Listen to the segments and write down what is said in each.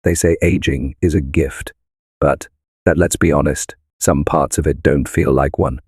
They say aging is a gift, but let's be honest, some parts of it don't feel like one.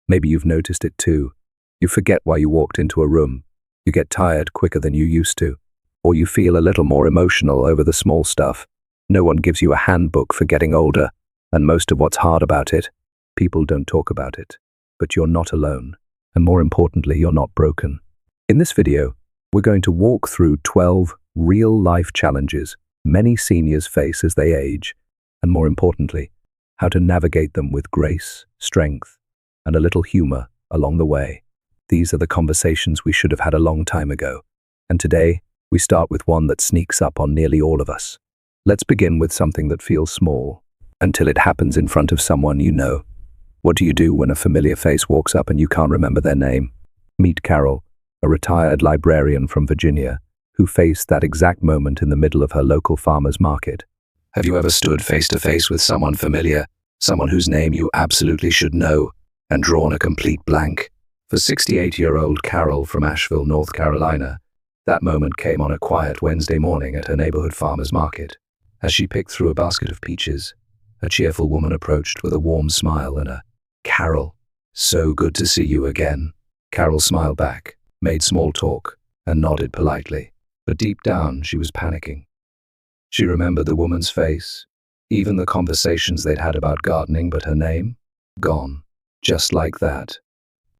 Maybe you've noticed it too. You forget why you walked into a room. You get tired quicker than you used to. Or you feel a little more emotional over the small stuff. No one gives you a handbook for getting older, and most of what's hard about it, people don't talk about it. But you're not alone, and more importantly, you're not broken. In this video, we're going to walk through 12 real-life challenges many seniors face as they age, and more importantly, how to navigate them with grace, strength, and a little humor along the way. These are the conversations we should have had a long time ago, and today we start with one that sneaks up on nearly all of us. Let's begin with something that feels small, until it happens in front of someone you know. What do you do when a familiar face walks up and you can't remember their name? Meet Carol, a retired librarian from Virginia, who faced that exact moment in the middle of her local farmer's market. Have you ever stood face to face with someone familiar, someone whose name you absolutely should know, and drawn a complete blank? For 68-year-old Carol from Asheville, North Carolina, that moment came on a quiet Wednesday morning at her neighborhood farmer's market. As she picked through a basket of peaches, a cheerful woman approached with a warm smile and a, "Carol, so good to see you again." Carol smiled back, made small talk, and nodded politely. But deep down, she was panicking. She remembered the woman's face, even the conversations they'd had about gardening, but her name? Gone. Just like that.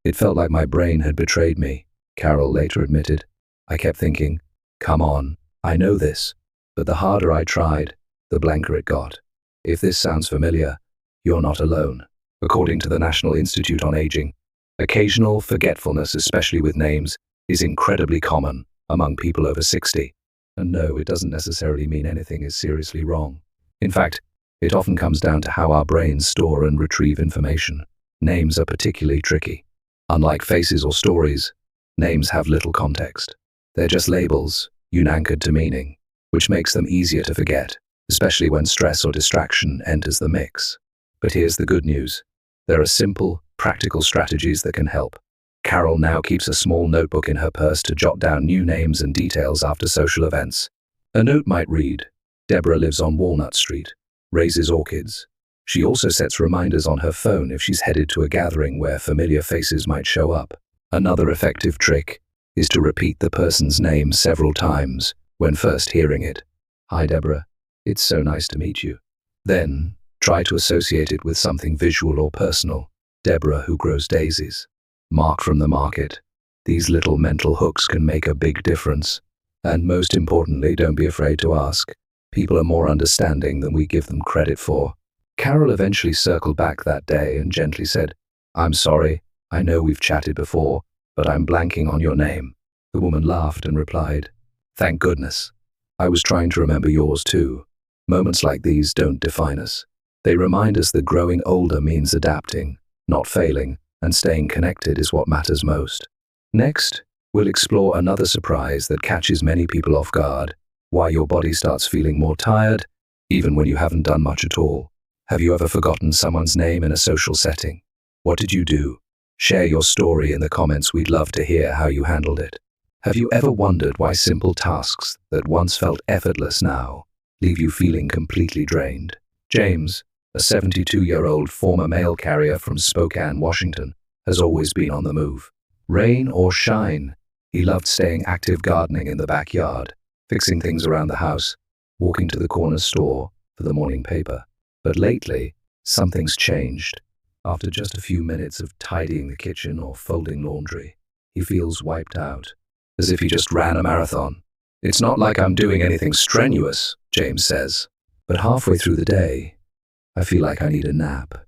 "It felt like my brain had betrayed me," Carol later admitted. "I kept thinking, come on, I know this." But the harder I tried, the blanker it got. If this sounds familiar, you're not alone. According to the National Institute on Aging, occasional forgetfulness, especially with names, is incredibly common among people over 60. And no, it doesn't necessarily mean anything is seriously wrong. In fact, it often comes down to how our brains store and retrieve information. Names are particularly tricky. Unlike faces or stories, names have little context. They're just labels, anchored to meaning, which makes them easier to forget, especially when stress or distraction enters the mix. But here's the good news. There are simple, practical strategies that can help. Carol now keeps a small notebook in her purse to jot down new names and details after social events. A note might read, "Deborah lives on Walnut Street, raises orchids." She also sets reminders on her phone if she's headed to a gathering where familiar faces might show up. Another effective trick is to repeat the person's name several times when first hearing it. "Hi, Deborah. It's so nice to meet you." Then, try to associate it with something visual or personal. "Deborah who grows daisies. Mark from the market." These little mental hooks can make a big difference. And most importantly, don't be afraid to ask. People are more understanding than we give them credit for. Carol eventually circled back that day and gently said, "I'm sorry, I know we've chatted before, but I'm blanking on your name." The woman laughed and replied, "Thank goodness. I was trying to remember yours too." Moments like these don't define us. They remind us that growing older means adapting, not failing, and staying connected is what matters most. Next, we'll explore another surprise that catches many people off guard: why your body starts feeling more tired, even when you haven't done much at all. Have you ever forgotten someone's name in a social setting? What did you do? Share your story in the comments. We'd love to hear how you handled it. Have you ever wondered why simple tasks that once felt effortless now leave you feeling completely drained? James, a 72-year-old former mail carrier from Spokane, Washington, has always been on the move. Rain or shine, he loved staying active, gardening in the backyard, fixing things around the house, walking to the corner store for the morning paper. But lately, something's changed. After just a few minutes of tidying the kitchen or folding laundry, he feels wiped out, as if he just ran a marathon. "It's not like I'm doing anything strenuous," James says, "but halfway through the day, I feel like I need a nap."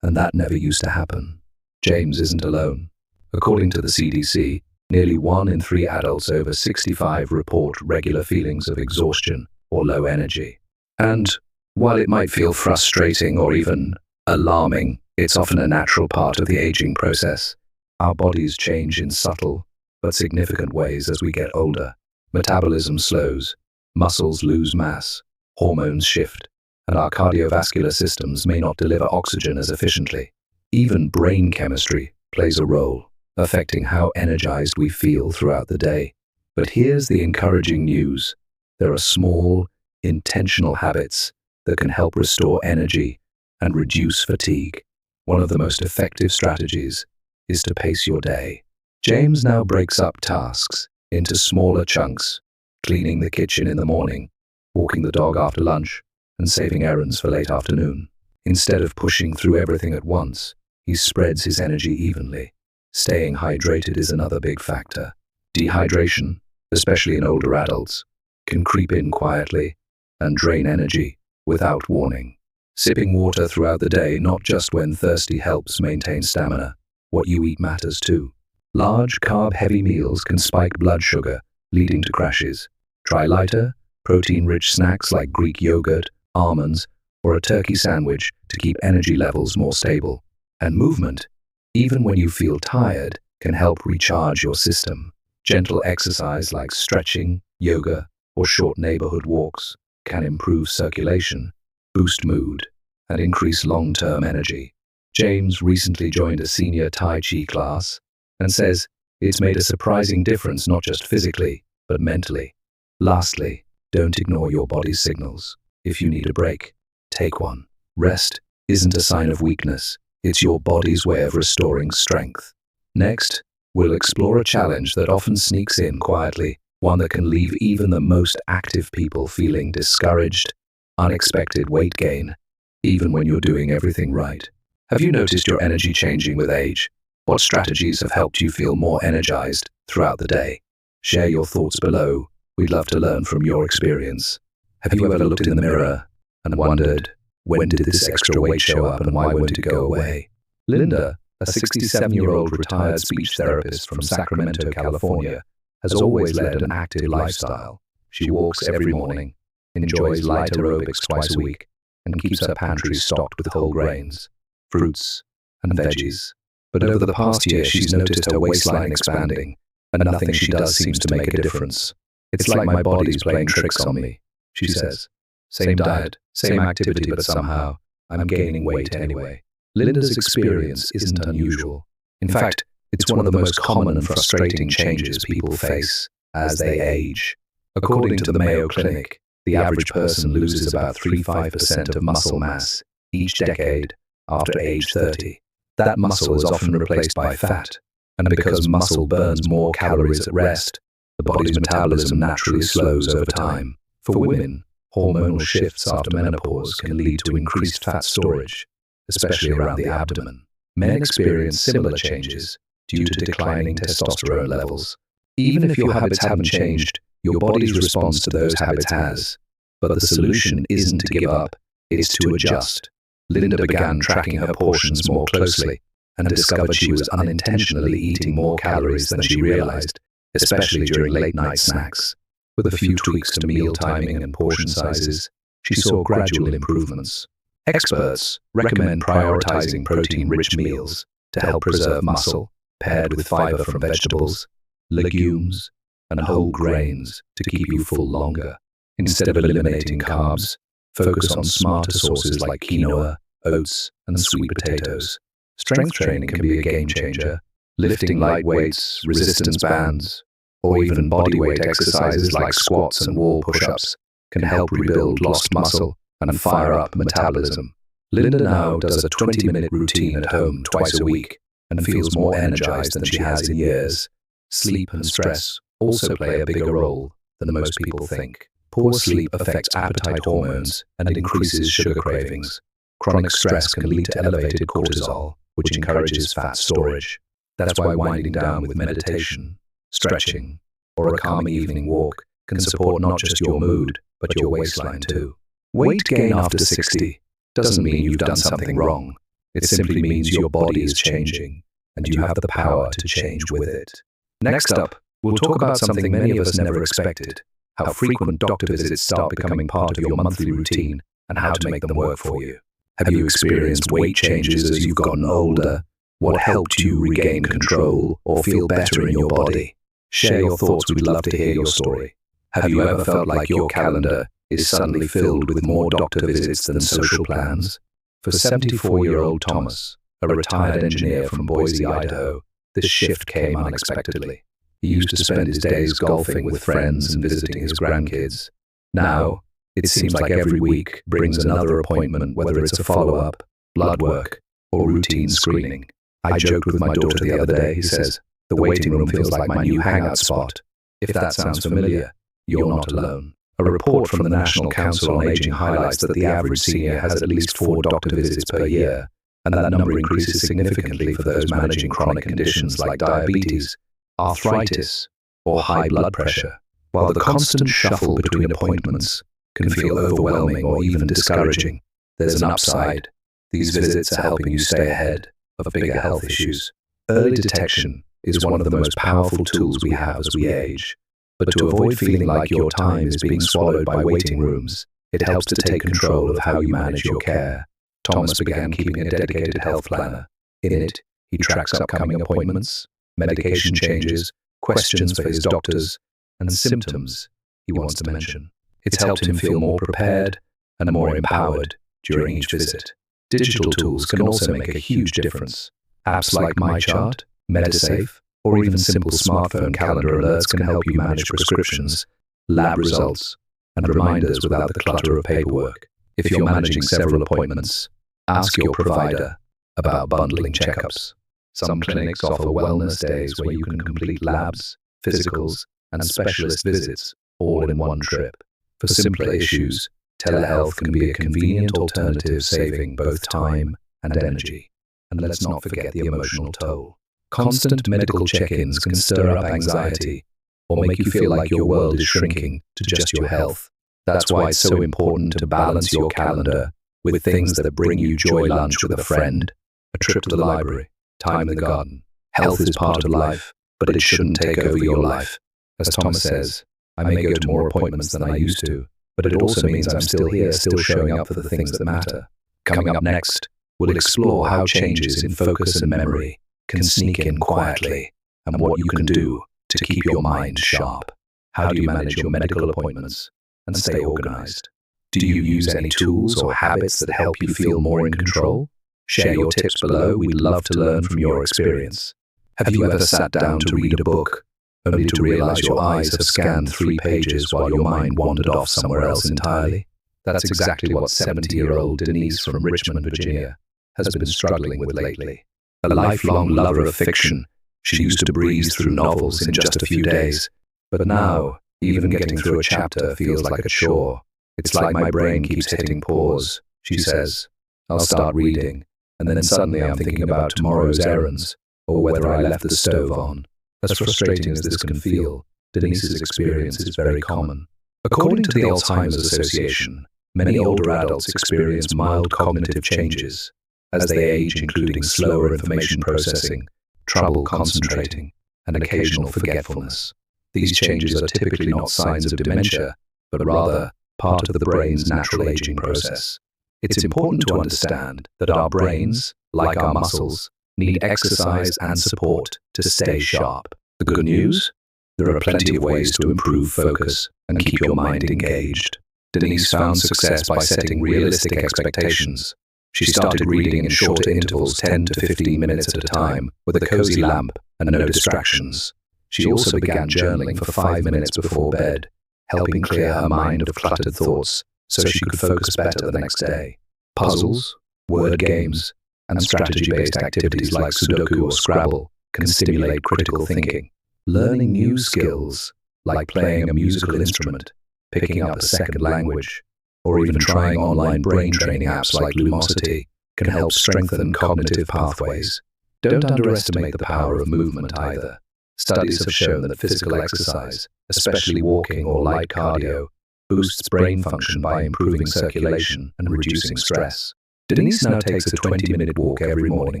And that never used to happen. James isn't alone. According to the CDC, nearly 1 in 3 adults over 65 report regular feelings of exhaustion or low energy. And while it might feel frustrating or even alarming, it's often a natural part of the aging process. Our bodies change in subtle but significant ways as we get older. Metabolism slows, muscles lose mass, hormones shift, and our cardiovascular systems may not deliver oxygen as efficiently. Even brain chemistry plays a role, affecting how energized we feel throughout the day. But here's the encouraging news. There are small, intentional habits that can help restore energy and reduce fatigue. One of the most effective strategies is to pace your day. James now breaks up tasks into smaller chunks, cleaning the kitchen in the morning, walking the dog after lunch, and saving errands for late afternoon. Instead of pushing through everything at once, he spreads his energy evenly. Staying hydrated is another big factor. Dehydration, especially in older adults, can creep in quietly and drain energy without warning. Sipping water throughout the day, not just when thirsty, helps maintain stamina. What you eat matters too. Large carb-heavy meals can spike blood sugar, leading to crashes. Try lighter, protein-rich snacks like Greek yogurt, almonds, or a turkey sandwich to keep energy levels more stable. And movement, even when you feel tired, can help recharge your system. Gentle exercise like stretching, yoga, or short neighborhood walks can improve circulation, boost mood, and increase long-term energy. James recently joined a senior Tai Chi class and says it's made a surprising difference not just physically, but mentally. Lastly, don't ignore your body's signals. If you need a break, take one. Rest isn't a sign of weakness. It's your body's way of restoring strength. Next, we'll explore a challenge that often sneaks in quietly, one that can leave even the most active people feeling discouraged: unexpected weight gain, even when you're doing everything right. Have you noticed your energy changing with age? What strategies have helped you feel more energized throughout the day? Share your thoughts below. We'd love to learn from your experience. Have you ever looked in the mirror and wondered, when did this extra weight show up and why won't it go away? Linda, a 67-year-old retired speech therapist from Sacramento, California, has always led an active lifestyle. She walks every morning, enjoys light aerobics twice a week, and keeps her pantry stocked with whole grains, fruits, and veggies. But over the past year, she's noticed her waistline expanding, and nothing she does seems to make a difference. It's like my body's playing tricks on me, she says. Same diet, same activity, but somehow I'm gaining weight anyway. Linda's experience isn't unusual. In fact, it's one of the most common and frustrating changes people face as they age. According to the Mayo Clinic, the average person loses about 3–5% of muscle mass each decade after age 30. That muscle is often replaced by fat, and because muscle burns more calories at rest, the body's metabolism naturally slows over time. For women, hormonal shifts after menopause can lead to increased fat storage, especially around the abdomen. Men experience similar changes due to declining testosterone levels. Even if your habits haven't changed, your body's response to those habits has. But the solution isn't to give up, it's to adjust. Linda began tracking her portions more closely and discovered she was unintentionally eating more calories than she realized, especially during late-night snacks. With a few tweaks to meal timing and portion sizes, she saw gradual improvements. Experts recommend prioritizing protein-rich meals to help preserve muscle, paired with fiber from vegetables, legumes, and whole grains to keep you full longer. Instead of eliminating carbs, focus on smarter sources like quinoa, oats, and sweet potatoes. Strength training can be a game changer. Lifting light weights, resistance bands, or even bodyweight exercises like squats and wall push-ups can help rebuild lost muscle and fire up metabolism. Linda now does a 20-minute routine at home twice a week and feels more energized than she has in years. Sleep and stress also play a bigger role than most people think. Poor sleep affects appetite hormones and increases sugar cravings. Chronic stress can lead to elevated cortisol, which encourages fat storage. That's why winding down with meditation, stretching, or a calming evening walk can support not just your mood, but your waistline too. Weight gain after 60 doesn't mean you've done something wrong. It simply means your body is changing, and you have the power to change with it. Next up, we'll talk about something many of us never expected: how frequent doctor visits start becoming part of your monthly routine and how to make them work for you. Have you experienced weight changes as you've gotten older? What helped you regain control or feel better in your body? Share your thoughts, we'd love to hear your story. Have you ever felt like your calendar is suddenly filled with more doctor visits than social plans? For 74-year-old Thomas, a retired engineer from Boise, Idaho, this shift came unexpectedly. He used to spend his days golfing with friends and visiting his grandkids. Now, It seems like every week brings another appointment, whether it's a follow-up, blood work, or routine screening. I joked with my daughter the other day, he says, the waiting room feels like my new hangout spot. If that sounds familiar, you're not alone. A report from the National Council on Aging highlights that the average senior has at least 4 doctor visits per year, and that number increases significantly for those managing chronic conditions like diabetes, arthritis, or high blood pressure. While the constant shuffle between appointments can feel overwhelming or even discouraging, there's an upside. These visits are helping you stay ahead of bigger health issues. Early detection is one of the most powerful tools we have as we age. But to avoid feeling like your time is being swallowed by waiting rooms, it helps to take control of how you manage your care. Thomas began keeping a dedicated health planner. In it, he tracks upcoming appointments, medication changes, questions for his doctors, and symptoms he wants to mention. It's helped him feel more prepared and more empowered during each visit. Digital tools can also make a huge difference. Apps like MyChart, MediSafe, or even simple smartphone calendar alerts can help you manage prescriptions, lab results, and reminders without the clutter of paperwork. If you're managing several appointments, ask your provider about bundling checkups. Some clinics offer wellness days where you can complete labs, physicals, and specialist visits all in one trip. For simpler issues, telehealth can be a convenient alternative, saving both time and energy. And let's not forget the emotional toll. Constant medical check-ins can stir up anxiety or make you feel like your world is shrinking to just your health. That's why it's so important to balance your calendar with things that bring you joy: lunch with a friend, a trip to the library, time in the garden. Health is part of life, but it shouldn't take over your life. As Thomas says, I may go to more appointments than I used to, but it also means I'm still here, still showing up for the things that matter. Coming up next, we'll explore how changes in focus and memory can sneak in quietly, and what you can do to keep your mind sharp. How do you manage your medical appointments and stay organized? Do you use any tools or habits that help you feel more in control? Share your tips below. We'd love to learn from your experience. Have you ever sat down to read a book, only to realize your eyes have scanned 3 pages while your mind wandered off somewhere else entirely? That's exactly what 70-year-old Denise from Richmond, Virginia, has been struggling with lately. A lifelong lover of fiction, she used to breeze through novels in just a few days. But now, even getting through a chapter feels like a chore. It's like my brain keeps hitting pause, she says. I'll start reading, and then suddenly I'm thinking about tomorrow's errands, or whether I left the stove on. As frustrating as this can feel, Denise's experience is very common. According to the Alzheimer's Association, many older adults experience mild cognitive changes as they age, including slower information processing, trouble concentrating, and occasional forgetfulness. These changes are typically not signs of dementia, but rather part of the brain's natural aging process. It's important to understand that our brains, like our muscles, need exercise and support to stay sharp. The good news? There are plenty of ways to improve focus and keep your mind engaged. Denise found success by setting realistic expectations. She started reading in shorter intervals, 10 to 15 minutes at a time, with a cozy lamp and no distractions. She also began journaling for 5 minutes before bed, helping clear her mind of cluttered thoughts so she could focus better the next day. Puzzles, word games, and strategy-based activities like Sudoku or Scrabble can stimulate critical thinking. Learning new skills, like playing a musical instrument, picking up a second language, or even trying online brain training apps like Lumosity, can help strengthen cognitive pathways. Don't underestimate the power of movement either. Studies have shown that physical exercise, especially walking or light cardio, boosts brain function by improving circulation and reducing stress. Denise now takes a 20-minute walk every morning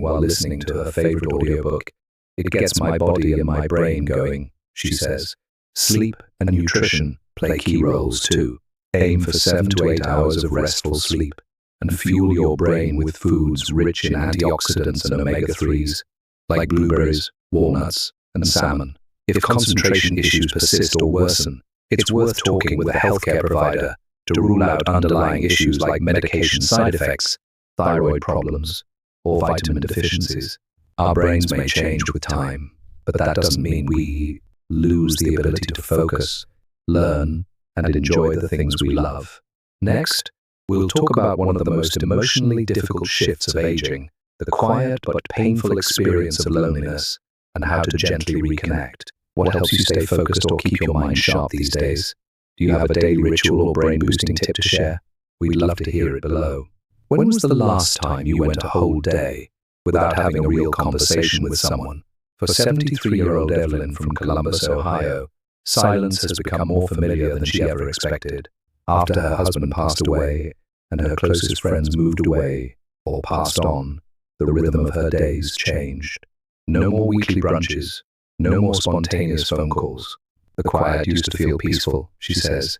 while listening to her favorite audiobook. It gets my body and my brain going, she says. Sleep and nutrition play key roles too. Aim for 7 to 8 hours of restful sleep and fuel your brain with foods rich in antioxidants and omega-3s, like blueberries, walnuts, and salmon. If concentration issues persist or worsen, it's worth talking with a healthcare provider to rule out underlying issues like medication side effects, thyroid problems, or vitamin deficiencies. Our brains may change with time, but that doesn't mean we lose the ability to focus, learn, and enjoy the things we love. Next, we'll talk about one of the most emotionally difficult shifts of aging, the quiet but painful experience of loneliness, and how to gently reconnect. What helps you stay focused or keep your mind sharp these days? Do you have a daily ritual or brain-boosting tip to share? We'd love to hear it below. When was the last time you went a whole day without having a real conversation with someone? For 73-year-old Evelyn from Columbus, Ohio, silence has become more familiar than she ever expected. After her husband passed away and her closest friends moved away or passed on, the rhythm of her days changed. No more weekly brunches, no more spontaneous phone calls. The quiet used to feel peaceful, she says.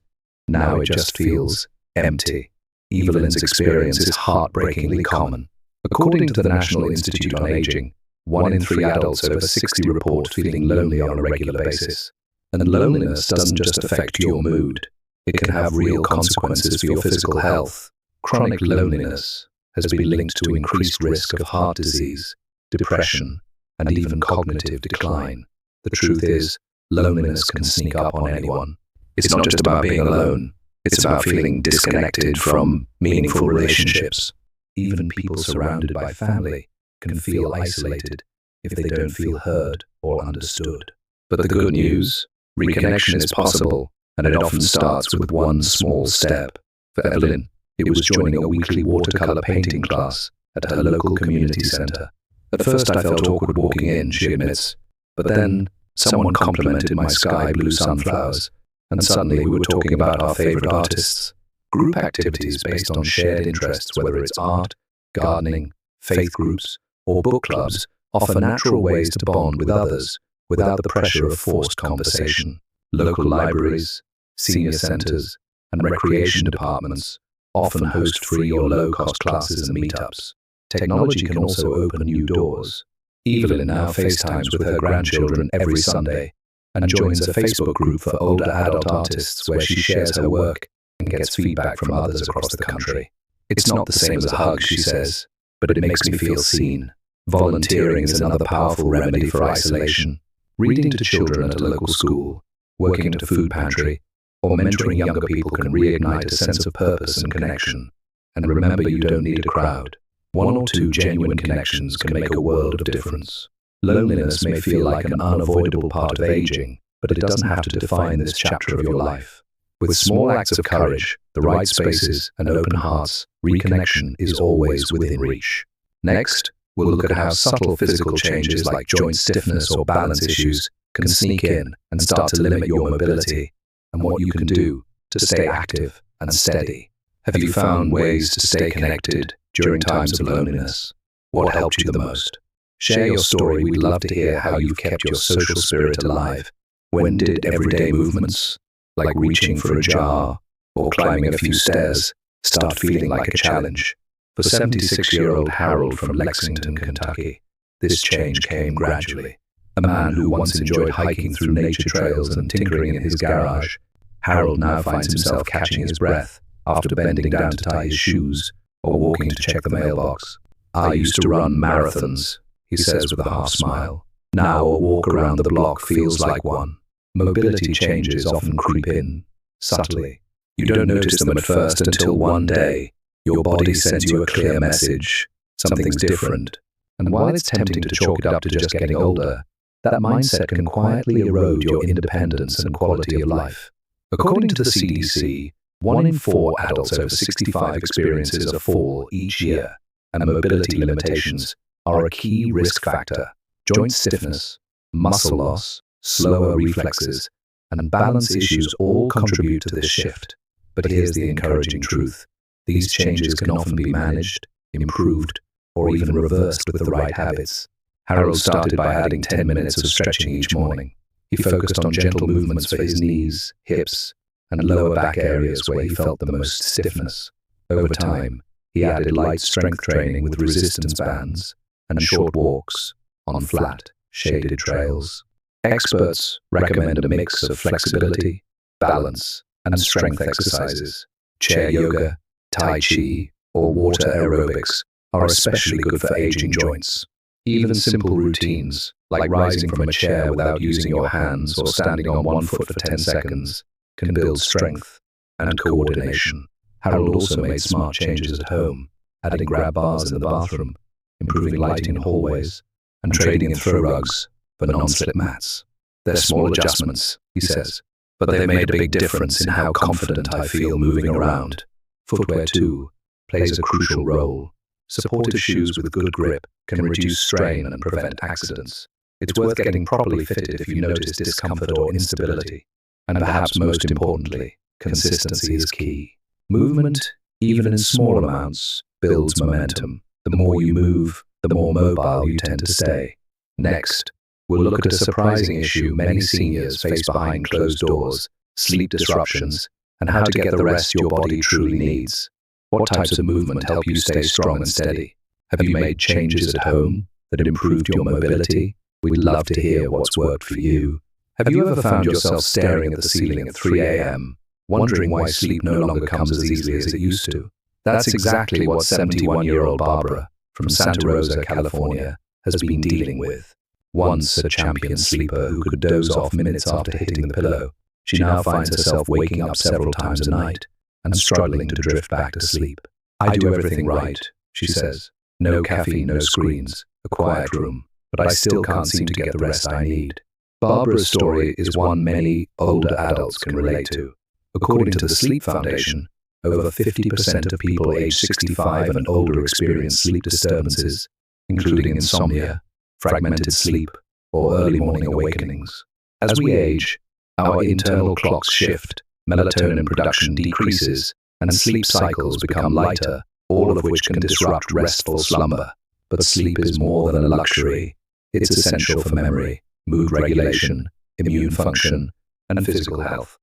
Now it just feels empty. Evelyn's experience is heartbreakingly common. According to the National Institute on Aging, 1 in 3 adults over 60 report feeling lonely on a regular basis. And loneliness doesn't just affect your mood. It can have real consequences for your physical health. Chronic loneliness has been linked to increased risk of heart disease, depression, and even cognitive decline. The truth is, loneliness can sneak up on anyone. It's not just about being alone. It's about feeling disconnected from meaningful relationships. Even people surrounded by family can feel isolated if they don't feel heard or understood. But the good news, reconnection is possible, and it often starts with one small step. For Evelyn, it was joining a weekly watercolor painting class at her local community center. At first I felt awkward walking in, she admits, but then someone complimented my sky blue sunflowers, and suddenly we were talking about our favorite artists. Group activities based on shared interests, whether it's art, gardening, faith groups, or book clubs, offer natural ways to bond with others without the pressure of forced conversation. Local libraries, senior centers, and recreation departments often host free or low-cost classes and meetups. Technology can also open new doors. Evelyn now FaceTimes with her grandchildren every Sunday and joins a Facebook group for older adult artists where she shares her work and gets feedback from others across the country. It's not the same as a hug, she says, but it makes me feel seen. Volunteering is another powerful remedy for isolation. Reading to children at a local school, working at a food pantry, or mentoring younger people can reignite a sense of purpose and connection. And remember, you don't need a crowd. 1 or 2 genuine connections can make a world of difference. Loneliness may feel like an unavoidable part of aging, but it doesn't have to define this chapter of your life. With small acts of courage, the right spaces, and open hearts, reconnection is always within reach. Next, we'll look at how subtle physical changes like joint stiffness or balance issues can sneak in and start to limit your mobility, and what you can do to stay active and steady. Have you found ways to stay connected during times of loneliness? What helped you the most? Share your story. We'd love to hear how you've kept your social spirit alive. When did everyday movements, like reaching for a jar or climbing a few stairs, start feeling like a challenge? For 76-year-old Harold from Lexington, Kentucky, this change came gradually. A man who once enjoyed hiking through nature trails and tinkering in his garage, Harold now finds himself catching his breath after bending down to tie his shoes or walking to check the mailbox. I used to run marathons, he says with a half smile. Now a walk around the block feels like one. Mobility changes often creep in, subtly. You don't notice them at first until one day, your body sends you a clear message. Something's different. And while it's tempting to chalk it up to just getting older, that mindset can quietly erode your independence and quality of life. According to the CDC, 1 in 4 adults over 65 experiences a fall each year, and mobility limitations are a key risk factor. Joint stiffness, muscle loss, slower reflexes, and balance issues all contribute to this shift. But here's the encouraging truth. These changes can often be managed, improved, or even reversed with the right habits. Harold started by adding 10 minutes of stretching each morning. He focused on gentle movements for his knees, hips, and lower back areas where he felt the most stiffness. Over time, he added light strength training with resistance bands and short walks on flat, shaded trails. Experts recommend a mix of flexibility, balance, and strength exercises. Chair yoga, tai chi, or water aerobics are especially good for aging joints. Even simple routines, like rising from a chair without using your hands or standing on one foot for 10 seconds, can build strength and coordination. Harold also made smart changes at home, adding grab bars in the bathroom, improving lighting in hallways, and trading in throw rugs for non-slip mats. They're small adjustments, he says, but they've made a big difference in how confident I feel moving around. Footwear, too, plays a crucial role. Supportive shoes with good grip can reduce strain and prevent accidents. It's worth getting properly fitted if you notice discomfort or instability. And perhaps most importantly, consistency is key. Movement, even in small amounts, builds momentum. The more you move, the more mobile you tend to stay. Next, we'll look at a surprising issue many seniors face behind closed doors: sleep disruptions, and how to get the rest your body truly needs. What types of movement help you stay strong and steady? Have you made changes at home that improved your mobility? We'd love to hear what's worked for you. Have you ever found yourself staring at the ceiling at 3 a.m., wondering why sleep no longer comes as easily as it used to? That's exactly what 71-year-old Barbara from Santa Rosa, California, has been dealing with. Once a champion sleeper who could doze off minutes after hitting the pillow, she now finds herself waking up several times a night and struggling to drift back to sleep. I do everything right, she says. No caffeine, no screens, a quiet room, but I still can't seem to get the rest I need. Barbara's story is one many older adults can relate to. According to the Sleep Foundation, over 50% of people aged 65 and older experience sleep disturbances, including insomnia, fragmented sleep, or early morning awakenings. As we age, our internal clocks shift, melatonin production decreases, and sleep cycles become lighter, all of which can disrupt restful slumber. But sleep is more than a luxury. It's essential for memory, mood regulation, immune function, and physical health.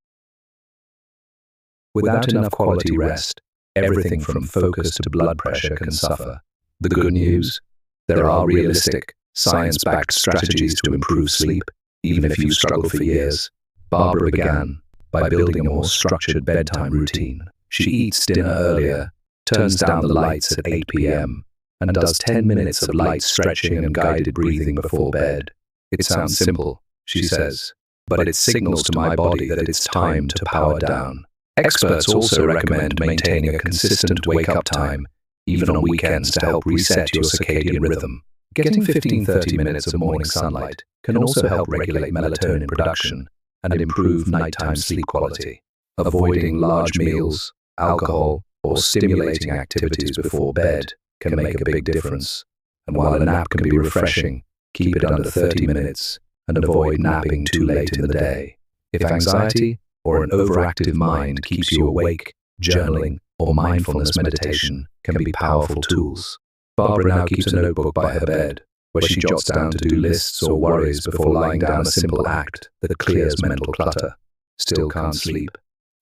Without enough quality rest, everything from focus to blood pressure can suffer. The good news? There are realistic, science-backed strategies to improve sleep, even if you've struggled for years. Barbara began by building a more structured bedtime routine. She eats dinner earlier, turns down the lights at 8 p.m., and does 10 minutes of light stretching and guided breathing before bed. It sounds simple, she says, but it signals to my body that it's time to power down. Experts also recommend maintaining a consistent wake-up time, even on weekends, to help reset your circadian rhythm. Getting 15-30 minutes of morning sunlight can also help regulate melatonin production and improve nighttime sleep quality. Avoiding large meals, alcohol, or stimulating activities before bed can make a big difference. And while a nap can be refreshing, keep it under 30 minutes and avoid napping too late in the day. If anxiety or an overactive mind keeps you awake, journaling or mindfulness meditation can be powerful tools. Barbara now keeps a notebook by her bed, where she jots down to-do lists or worries before lying down, a simple act that clears mental clutter. Still can't sleep?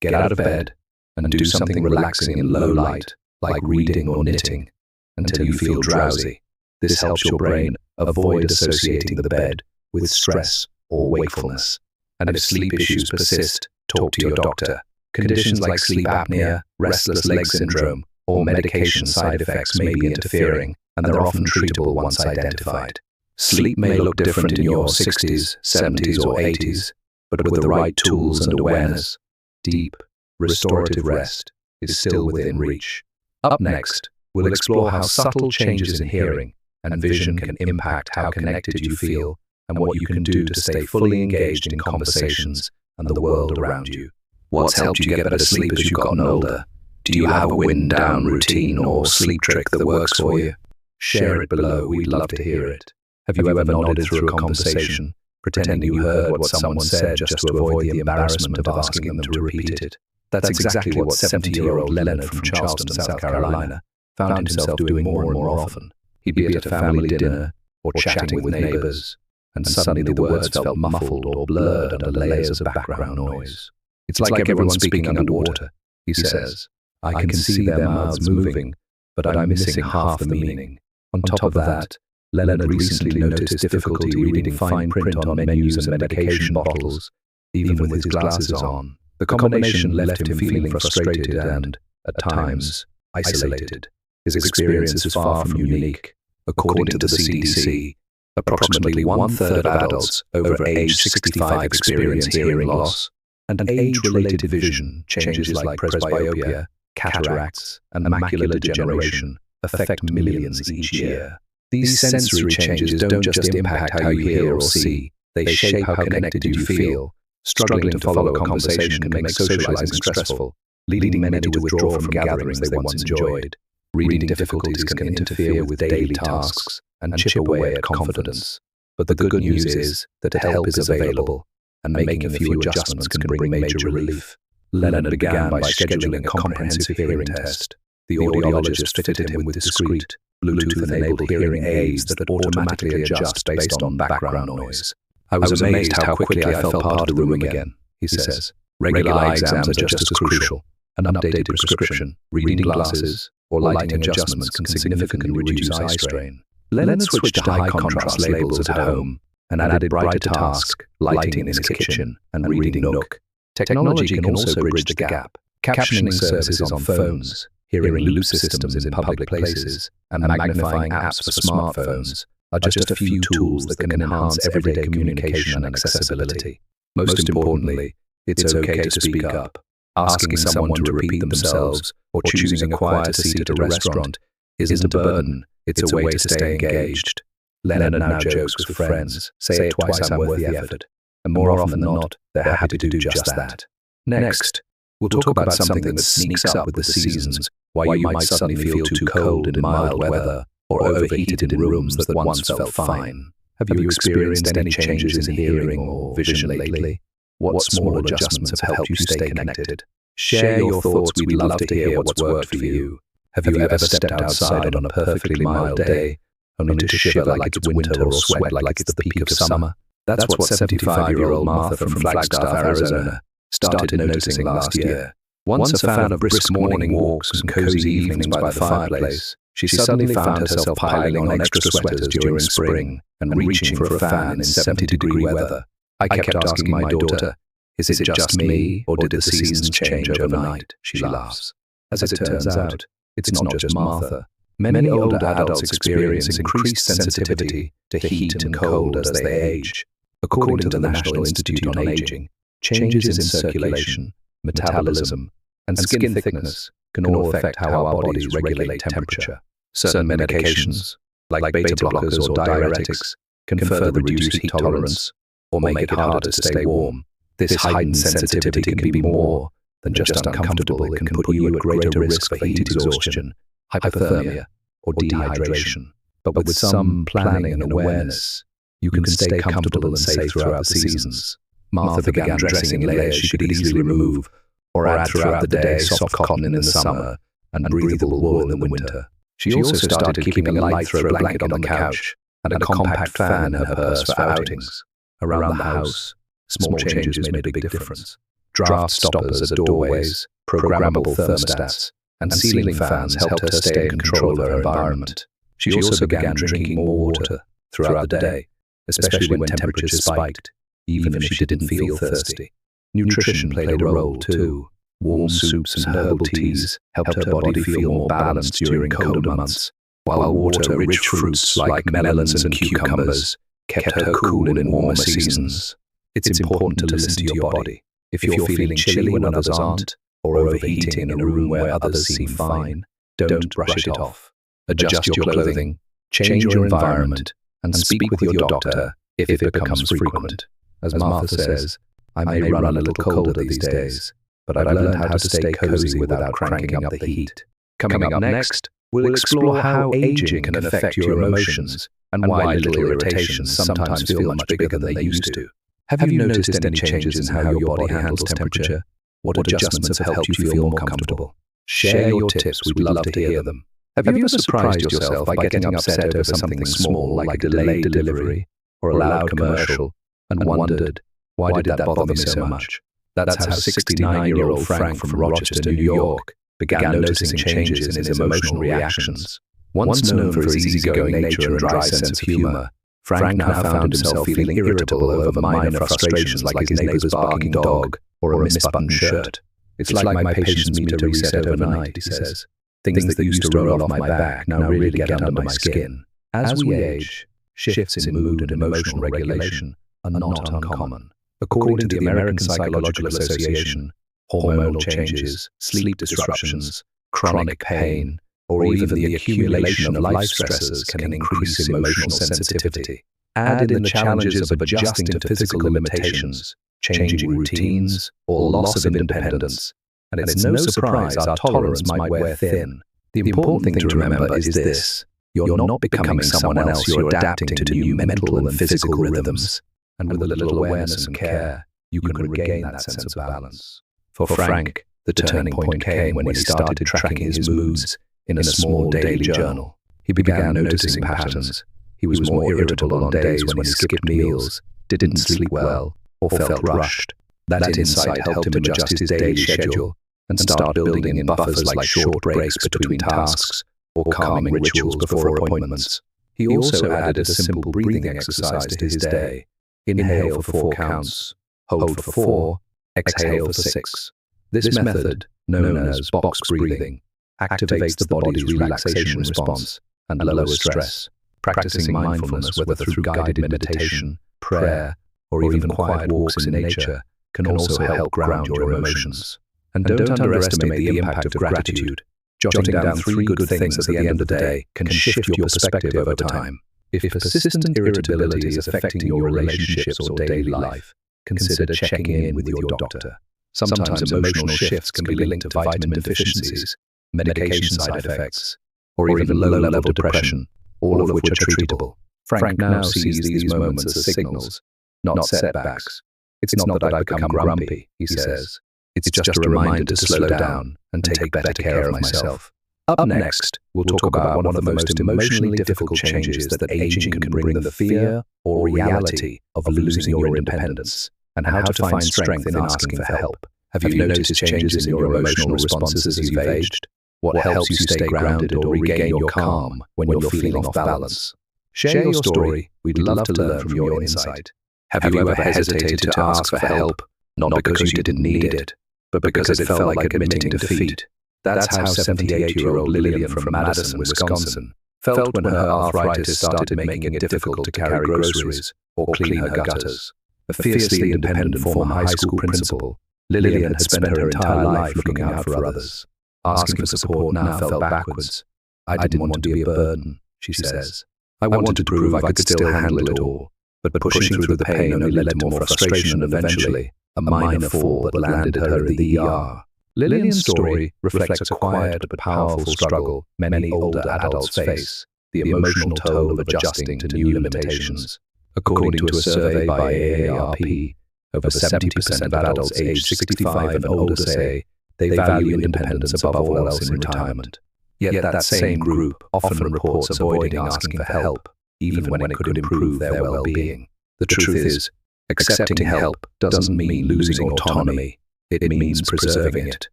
Get out of bed and do something relaxing in low light, like reading or knitting, until you feel drowsy. This helps your brain avoid associating the bed with stress or wakefulness. And if sleep issues persist, talk to your doctor. Conditions like sleep apnea, restless leg syndrome, or medication side effects may be interfering, and they're often treatable once identified. Sleep may look different in your 60s, 70s, or 80s, but with the right tools and awareness, deep, restorative rest is still within reach. Up next, we'll explore how subtle changes in hearing and vision can impact how connected you feel and what you can do to stay fully engaged in conversations and the world around you. What's helped you get better sleep as you've gotten older? Do you have a wind-down routine or sleep trick that works for you? Share it below, we'd love to hear it. Have you ever nodded through a conversation, pretending you heard what someone said just to avoid the embarrassment of asking them to repeat it? That's exactly what 70-year-old Leonard from Charleston, South Carolina, found himself doing more and more often. He'd be at a family dinner or chatting with neighbors, and suddenly the words felt muffled or blurred under layers of background noise. It's like everyone's speaking underwater, he says. I can see their mouths moving, but I'm missing half the meaning. On top of that, Leonard recently noticed difficulty reading fine print on menus and medication bottles, even with his glasses on. The combination left him feeling frustrated and, at times, isolated. His experience is far from unique. According to the CDC, approximately one-third of adults over age 65 experience hearing loss, and age-related vision changes like presbyopia cataracts, and macular degeneration affect millions each year. These sensory changes don't just impact how you hear or see, they shape how connected you feel. Struggling to follow a conversation can make socializing stressful, leading many to withdraw from gatherings they once enjoyed. Reading difficulties can interfere with daily tasks and chip away at confidence. But the good news is that help is available, and making a few adjustments can bring major relief. Leonard began by scheduling a comprehensive hearing test. The audiologist fitted him with discrete, Bluetooth-enabled hearing aids that automatically adjust based on background noise. "I was amazed how quickly I felt part of the room again," he says. "Regular eye exams are just as crucial. An updated prescription, reading glasses, or lighting adjustments can significantly reduce eye strain." Leonard switched to high-contrast labels at home and added brighter task, lighting in his kitchen, and reading nook. Technology can also bridge the gap. Captioning services on phones, hearing loop systems in public places, and magnifying apps for smartphones are just a few tools that can enhance everyday communication and accessibility. Most importantly, it's okay to speak up. Asking someone to repeat themselves or choosing a quieter seat at a restaurant isn't a burden, it's a way to stay engaged. Leonard now jokes with friends, say it twice, I'm worth the effort. And more often than not, they're happy to do just that. Next, we'll talk about something that sneaks up with the seasons, why you might suddenly feel too cold in mild weather, or overheated in rooms that once felt fine. Have you experienced any changes in hearing or vision lately? What small adjustments have helped you stay connected? Share your thoughts, we'd love to hear what's worked for you. Have you ever stepped outside on a perfectly mild day, only to shiver like it's winter or sweat like it's the peak of summer? That's what 75-year-old Martha from Flagstaff, Arizona, started noticing last year. Once a fan of brisk morning walks and cozy evenings by the fireplace, she suddenly found herself piling on extra sweaters during spring and reaching for a fan in 70-degree weather. I kept asking my daughter, "Is it just me, or did the seasons change overnight?" She laughs. As it turns out, it's not just Martha. Many older adults experience increased sensitivity to heat and cold as they age. According to the National Institute on Aging, changes in circulation, metabolism, and skin thickness can all affect how our bodies regulate temperature. Certain medications, like beta blockers or diuretics, can further reduce heat tolerance or make it harder to stay warm. This heightened sensitivity can be more than just uncomfortable. It can put you at greater risk for heat exhaustion, hypothermia, or dehydration. But with some planning and awareness, you can stay comfortable and safe throughout the seasons. Martha began dressing in layers she could easily remove or add throughout the day: soft cotton in the summer and breathable wool in the winter. She also started keeping a light throw blanket on the couch and a compact fan in her purse for outings. Around the house, small changes made a big difference. Draft stoppers at doorways, programmable thermostats, and ceiling fans helped her stay in control of her environment. She also began drinking more water throughout the day, especially when temperatures spiked, even if she didn't feel thirsty. Nutrition played a role too. Warm soups and herbal teas helped her body feel more balanced during colder months, while water-rich fruits like melons and cucumbers kept her cool in warmer seasons. It's important to listen to your body. If you're feeling chilly when others aren't, or overheating in a room where others seem fine, don't brush it off. Adjust your clothing, change your environment, and speak with your doctor if it becomes frequent. As Martha says, "I may run a little colder these days, but I've learned how to stay cozy without cranking up the heat." Coming up next, we'll explore how aging can affect your emotions and why little irritations sometimes feel much bigger than they used to. Have you noticed any changes in how your body handles temperature? What adjustments have helped you feel more comfortable? Share your tips, we'd love to hear them. Have you ever surprised yourself by getting upset over something small like a delayed delivery or a loud commercial and wondered, why did that bother me so much? That's how 69-year-old Frank from Rochester, New York, began noticing changes in his emotional reactions. Once known for his easygoing nature and dry sense of humor, Frank now found himself feeling irritable over minor frustrations like his neighbor's barking dog or a misbuttoned shirt. "It's like my patience meter reset overnight," he says. "Things that used to roll off my back now really get under my skin." As we age, shifts in mood and emotional regulation are not uncommon. According to the American Psychological Association, Hormonal changes, sleep disruptions, chronic pain, or even the accumulation of life stresses can increase emotional sensitivity. Add in the challenges of adjusting to physical limitations, changing routines, or loss of independence, and it's no surprise our tolerance might wear thin. The important thing to remember is this: you're not becoming someone else, you're adapting to new mental and physical rhythms. And with a little awareness and care, you can regain that sense of balance. For Frank, the turning point came when he started tracking his moods in a small daily journal. He began noticing patterns. He was more irritable on days when he skipped meals, didn't sleep well, or felt rushed. That insight helped him adjust his daily schedule and start building in buffers like short breaks between tasks or calming rituals before appointments. He also added a simple breathing exercise to his day. Inhale for 4 counts, hold for 4, exhale for 6. This method, known as box breathing, activates the body's relaxation response and lowers stress. Practicing mindfulness, whether through guided meditation, prayer, or even quiet walks in nature, can also help ground your emotions. And don't underestimate the impact of gratitude. Jotting down 3 good things at the end of the day can shift your perspective over time. If persistent irritability is affecting your relationships or daily life, consider checking in with your doctor. Sometimes emotional shifts can be linked to vitamin deficiencies, medication side effects, or even low-level depression, all of which are treatable. Frank now sees these moments as signals, not setbacks. It's not that I've become grumpy, he says. It's just a reminder to slow down and take better care of myself. Up next, we'll talk about one of the most emotionally difficult changes that aging can bring: the fear or reality of losing your independence, and how to find strength in asking for help. Have you noticed changes in your emotional responses as you've aged? What helps you stay grounded or regain your calm when you're feeling off balance? Share your story. We'd love to learn from your insight. Have you ever hesitated to ask for help, not because you didn't need it, but because it felt like admitting defeat? That's how 78-year-old Lillian from Madison, Wisconsin, felt when her arthritis started making it difficult to carry groceries or clean her gutters. A fiercely independent former high school principal, Lillian had spent her entire life looking out for others. Asking for support now felt backwards. I didn't want to be a burden, she says. I wanted to prove I could still handle it all, but pushing through the pain only led to more frustration and eventually a minor fall that landed her in the ER. Lillian's story reflects a quiet but powerful struggle many older adults face: the emotional toll of adjusting to new limitations. According to a survey by AARP, over 70% of adults aged 65 and older say they value independence above all else in retirement. Yet that same group often reports avoiding asking for help, even when it could improve their well-being. The truth is, accepting help doesn't mean losing autonomy. It means preserving it.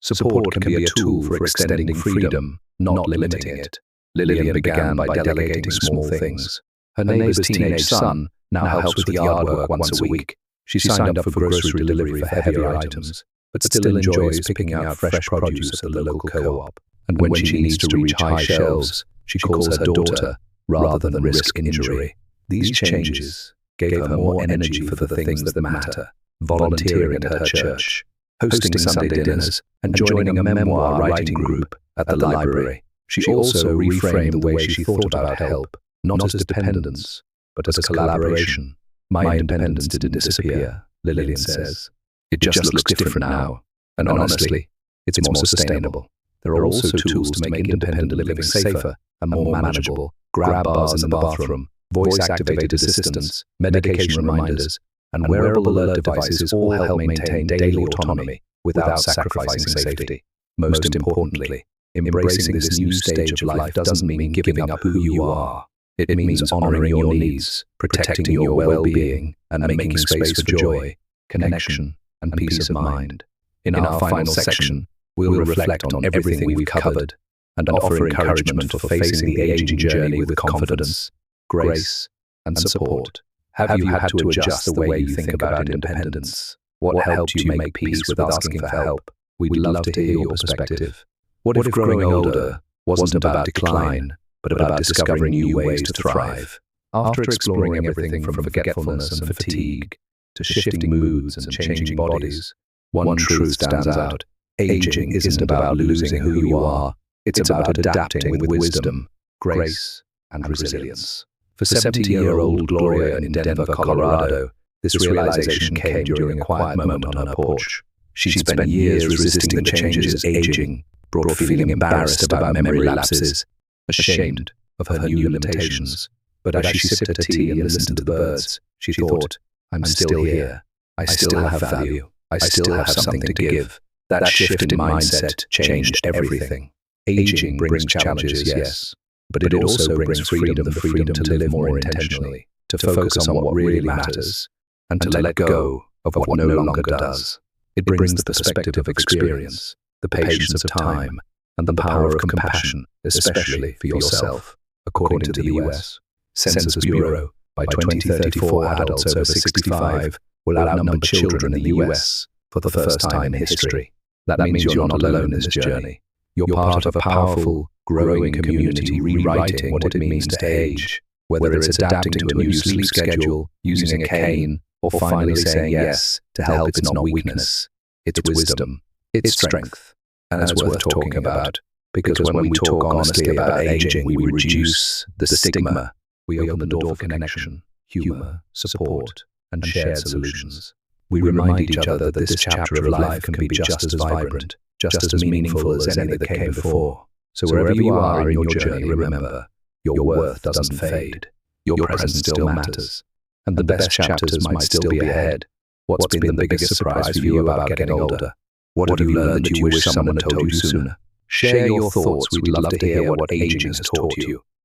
Support can be a tool for extending freedom, not limiting it. Lillian began by delegating small things. Her neighbor's teenage son now helps with yard work once a week. She signed up for grocery delivery for heavier items, but still enjoys picking out fresh produce at the local co-op. And when she needs to reach high shelves, she calls her daughter rather than risk injury. These changes gave her more energy for the things that matter: volunteering at her church, hosting Sunday dinners, and joining a memoir writing group at the library. She also reframed the way she thought about help, not as dependence, but as collaboration. My independence didn't disappear, Lillian says. It just looks different now, and honestly, it's more sustainable. There are also tools to make independent living safer and more manageable: grab bars in the bathroom, voice-activated assistants, medication reminders, and wearable alert devices all help maintain daily autonomy without sacrificing safety. Most importantly, embracing this new stage of life doesn't mean giving up who you are. It means honoring your needs, protecting your well-being, and making space for joy, connection, and peace of mind. In our final section, we'll reflect on everything we've covered and offer encouragement for facing the aging journey with confidence, grace, and support. Have you had to adjust the way you think about independence? What helped you make peace with asking for help? We'd love to hear your perspective. What if growing older wasn't about decline, but about discovering new ways to thrive? After exploring everything from forgetfulness and fatigue to shifting moods and changing bodies, one truth stands out. Aging isn't about losing who you are. It's about adapting with wisdom, grace, and resilience. For 70-year-old Gloria in Denver, Colorado, this realization came during a quiet moment on her porch. She'd spent years resisting the changes aging brought, feeling embarrassed about memory lapses, ashamed of her new limitations. But as she sipped her tea and listened to the birds, she thought, I'm still here. I still have value. I still have something to give. That shift in mindset changed everything. Aging brings challenges, yes, but it also brings freedom, the freedom to live more intentionally, to focus on what really matters, and to let go of what no longer does. It brings the perspective of experience, the patience of time, and the power of compassion, especially for yourself. According to the U.S. Census Bureau, by 2034, adults over 65 will outnumber children in the U.S. for the first time in history. That means you're not alone in this journey. You're part of a powerful, growing community rewriting what it means to age, whether it's adapting to a new sleep schedule, using a cane, or finally saying yes to help. It's not weakness, it's wisdom, it's strength, and it's worth talking about, because when we talk honestly about aging, we reduce the stigma, we open the door for connection, humor, support, and shared solutions. We remind each other that this chapter of life can be just as vibrant, just as meaningful as any that came before. So wherever you are in your journey, remember, your worth doesn't fade. Your presence still matters. And the best chapters might still be ahead. What's been the biggest surprise for you about getting older? What have you learned that you wish someone had told you sooner? Share your thoughts. We'd love to hear what aging has taught you.